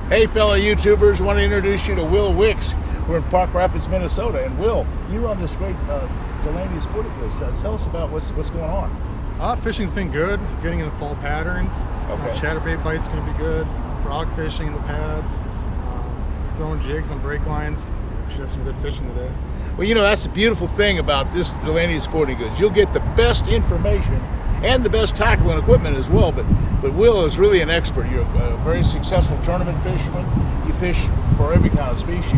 Hey fellow YouTubers, want to introduce you to Will Wicks. We're in Park Rapids, Minnesota. And Will, you run this great Delaneys sporting goods. Tell us about what's going on. Fishing's been good, getting into fall patterns. Okay. Chatterbait bite's going to be good. Frog fishing in the pads. Throwing jigs on brake lines. Should have some good fishing today. Well, you know, that's the beautiful thing about this Delaneys sporting goods. You'll get the best information and the best tackle and equipment as well. But Will is really an expert. You're a very successful tournament fisherman. You fish for every kind of species,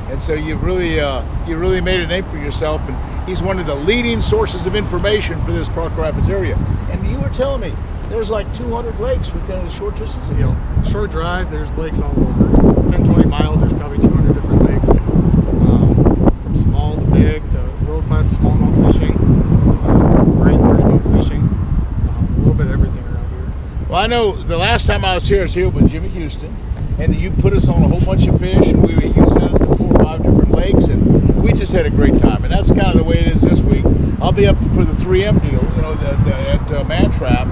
and so you really made a name for yourself. And he's one of the leading sources of information for this Park Rapids area. And you were telling me there's like 200 lakes within a short distance of you. Short drive, there's lakes all over. Within 20 miles, there's probably 200 different lakes. From small to big to world-class smallmouth fishing, great largemouth fishing, a little bit of everything around here. Well, I know the last time I was here with Jimmy Houston, and you put us on a whole bunch of fish, and you sent us to 4 or 5 different lakes, and we just had a great time. And that's kind of the way it is this week. I'll be up for the 3M deal, you know, at Man Trap,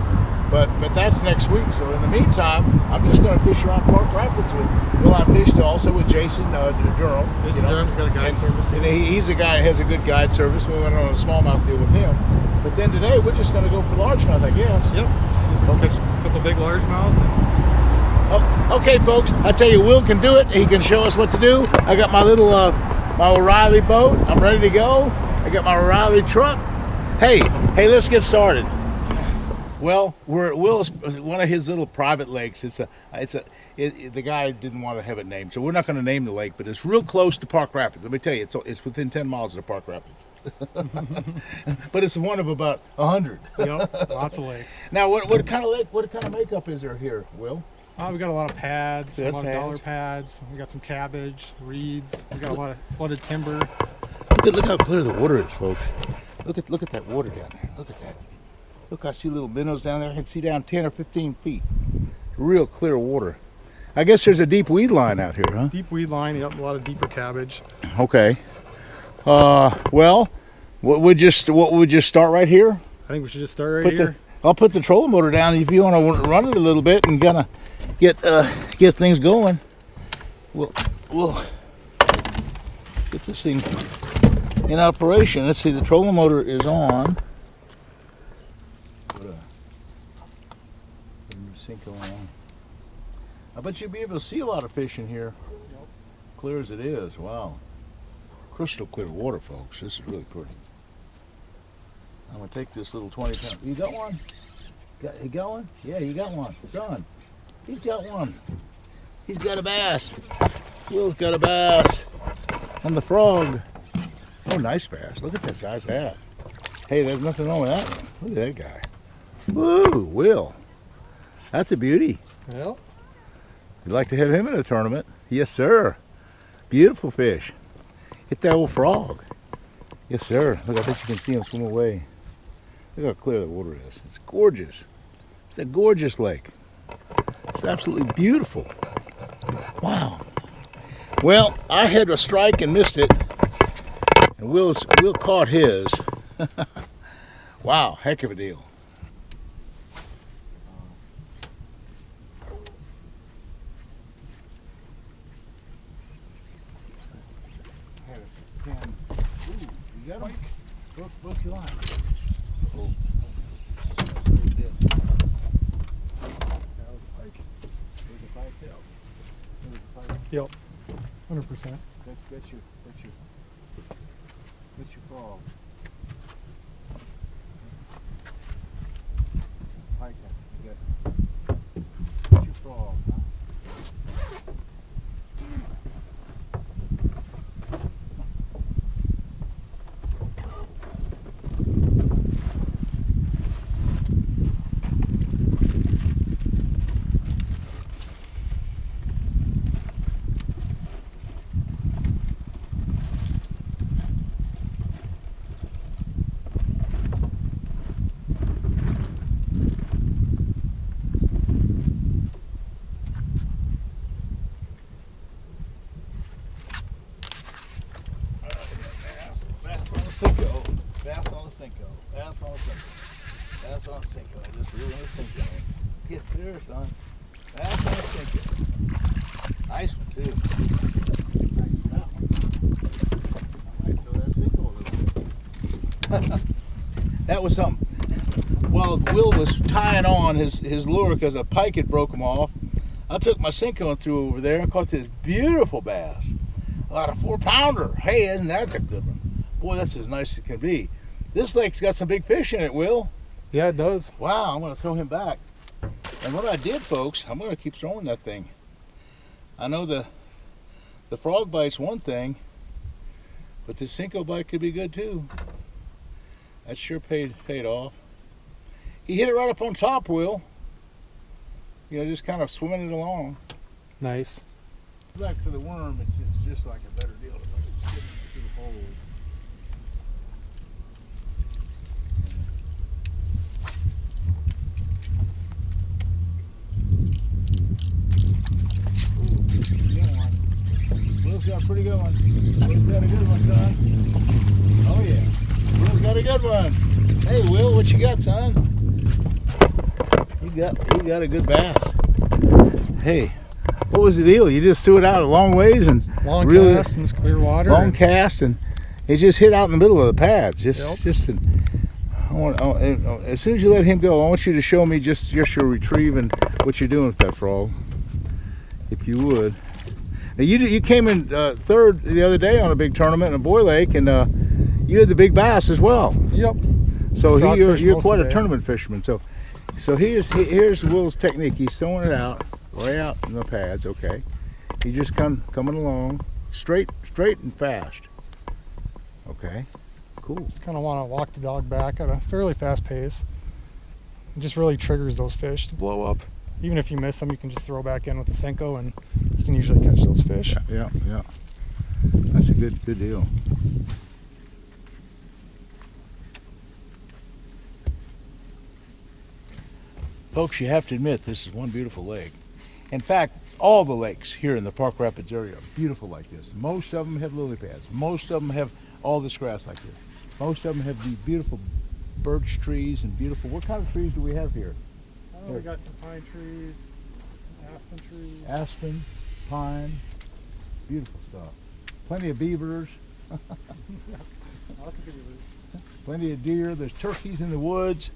but that's next week. So in the meantime, I'm just going to fish around Park Rapids with Will. I fished also with Jason Durham. Jason Durham's got a guide service. And he's a guy that has a good guide service. We went on a smallmouth deal with him. But then today we're just going to go for largemouth, I guess. Yep. Okay. Catch a couple big largemouth. Oh, okay, folks. I tell you, Will can do it. He can show us what to do. I got my little my O'Reilly boat. I'm ready to go. I got my O'Reilly truck. Hey, let's get started. Well, we're at Will's, one of his little private lakes. The guy didn't want to have it named, so we're not going to name the lake, but it's real close to Park Rapids. Let me tell you, it's within 10 miles of the Park Rapids. But it's one of about 100. Yep, lots of lakes. Now, what kind of lake? What kind of makeup is there here, Will? We got a lot of pads, Good a lot pads. of dollar pads. We got some cabbage, reeds. We got a lot of flooded timber. Look how clear the water is, folks. Look at that water down there. Look at that. Look, I see little minnows down there. I can see down 10 or 15 feet. Real clear water. I guess there's a deep weed line out here, huh? Deep weed line, yep, a lot of deeper cabbage. Okay. Well, what would just start right here? I think we should just start right here. I'll put the trolling motor down if you want to run it a little bit and gonna get things going. We'll get this thing in operation. Let's see, the trolling motor is on. I bet you'll be able to see a lot of fish in here. Yep. Clear as it is. Wow. Crystal clear water, folks. This is really pretty. I'm going to take this little 20-pound. You got one? He got one? Yeah, you got one. Son, he's got one. He's got a bass. Will's got a bass on the frog. Oh, nice bass. Look at that size of that. Hey, there's nothing wrong with that one. Look at that guy. Woo, Will. That's a beauty. Yep. You'd like to have him in a tournament? Yes, sir. Beautiful fish. Hit that old frog. Yes, sir. Look, I bet you can see him swim away. Look how clear the water is. It's gorgeous. It's a gorgeous lake. It's absolutely beautiful. Wow. Well, I had a strike and missed it, and Will caught his. Wow, heck of a deal. You got him? Broke your line. Oh. Yep. 100%. That's your frog. Pike, that's your frog, huh? Bass on a senko. Bass on a senko. Bass on a senko. I just reeled in a senko. Get clear, son. Bass on a senko. That was something. While Will was tying on his lure because a pike had broke him off, I took my senko and threw over there and caught this beautiful bass. About a 4-pounder. Hey, isn't that a good one? Boy, that's as nice as it can be. This lake's got some big fish in it, Will. Yeah, it does. Wow, I'm going to throw him back. And what I did, folks, I'm going to keep throwing that thing. I know the frog bite's one thing, but the senko bite could be good too. That sure paid off. He hit it right up on top, Will. You know, just kind of swimming it along. Nice. Back to the worm, it's just like a better deal if I could sit into the hole. Will's got a pretty good one. Will's got a good one, son. Oh yeah. Will's got a good one. Hey Will, what you got, son? You got a good bass. Hey, what was the deal? You just threw it out a long ways and Long really cast in this clear water. long cast, and it just hit out in the middle of the pads. As soon as you let him go, I want you to show me just your retrieve and what you're doing with that frog, if you would. Now you came in third the other day on a big tournament in a boy lake, and you had the big bass as well. Yep. So you're quite a tournament fisherman. So here's Will's technique. He's throwing it out, way out in the pads. Okay. He just coming along, straight and fast. Okay. Cool. Just kind of want to walk the dog back at a fairly fast pace. It just really triggers those fish to blow up. Even if you miss them, you can just throw back in with the senko, and you can usually catch those fish. Yeah. That's a good deal. Folks, you have to admit this is one beautiful lake. In fact, all the lakes here in the Park Rapids area are beautiful like this. Most of them have lily pads. Most of them have all this grass like this. Most of them have these beautiful birch trees and beautiful. What kind of trees do we have here? We got some pine trees, aspen trees. Aspen, pine, beautiful stuff. Plenty of beavers. Lots of beavers. Plenty of deer. There's turkeys in the woods.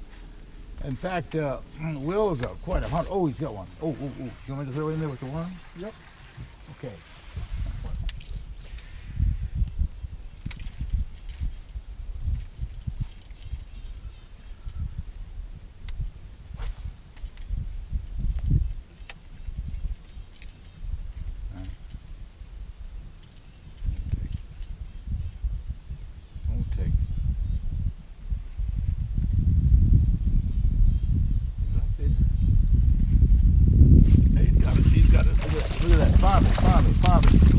In fact, Will is quite a hunter. Oh, he's got one. Oh. You want me to throw it in there with the worm? Yep. Okay.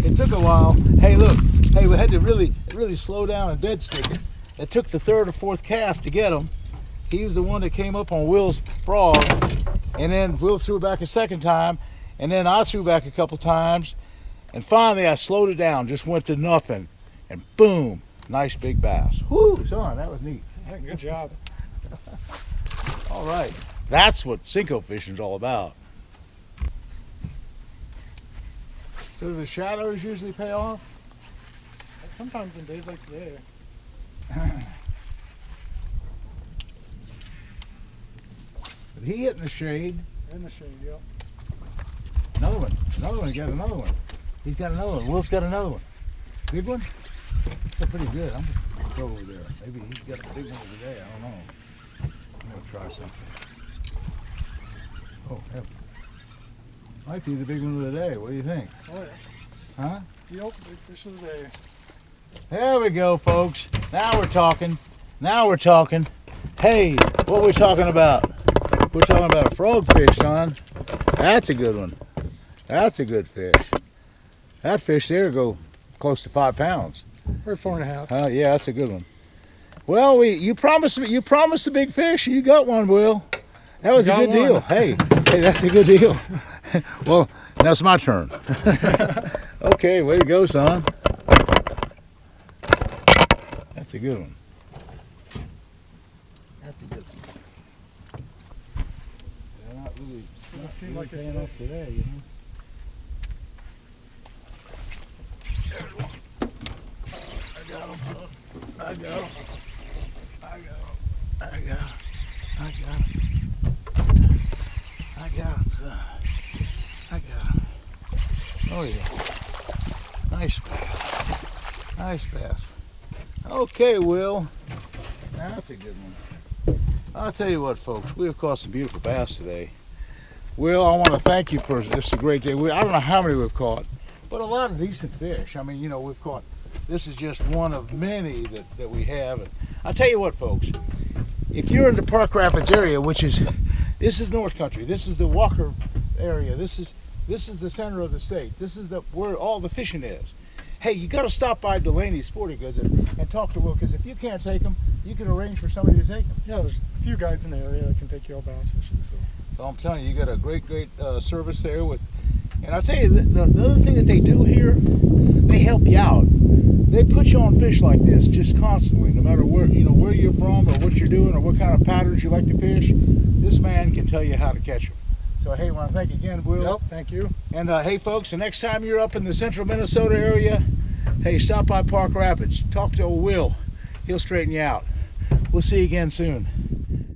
It took a while. Hey, look. Hey, we had to really slow down and dead stick it. It took the third or fourth cast to get him. He was the one that came up on Will's frog, and then Will threw back a second time, and then I threw back a couple times, and finally I slowed it down, just went to nothing, and boom, nice big bass. Whoo, son, that was neat. Yeah, good job. All right, that's what senko fishing is all about. So do the shadows usually pay off? Sometimes in days like today. But he hit in the shade. In the shade, yep. Another one. He got another one. He's got another one. Will's got another one. Big one? That's pretty good. I'm going to go over there. Maybe he's got a big one over there. I don't know. I'm going to try something. Oh, heaven. Might be the big one of the day. What do you think? Oh, yeah. Huh? Yep, big fish of the day. There we go, folks. Now we're talking. Hey, what are we talking about? We're talking about a frogfish, son. That's a good one. That's a good fish. That fish there go close to 5 pounds. Or 4.5. Yeah, that's a good one. Well, you promised the big fish, and you got one, Will. That was a good deal. Hey, that's a good deal. Well, now it's my turn. Okay, way to go, son. That's a good one. That's a good one. They're not really paying off today, you know. There's one. I got him. I got him. I got him. I got him, son. I got him. Oh yeah. Nice bass. Nice bass. Okay, Will. That's a good one. I'll tell you what, folks. We have caught some beautiful bass today. Will, I want to thank you for this. A great day. I don't know how many we've caught, but a lot of decent fish. I mean, you know, we've caught. This is just one of many that we have. And I'll tell you what, folks. If you're in the Park Rapids area, this is North Country. This is the Walker area. This is the center of the state. This is where all the fishing is. Hey, you got to stop by Delaneys Sporting Goods and talk to Will, because if you can't take them, you can arrange for somebody to take them. Yeah, there's a few guides in the area that can take you all bass fishing. So I'm telling you, you got a great service there with. And I'll tell you, the other thing that they do here, they help you out. They put you on fish like this just constantly, no matter where you're from or what you're doing or what kind of patterns you like to fish. This man can tell you how to catch them. So hey, I want to thank you again, Will. Yep, thank you. And hey, folks, the next time you're up in the central Minnesota area, hey, stop by Park Rapids. Talk to old Will. He'll straighten you out. We'll see you again soon.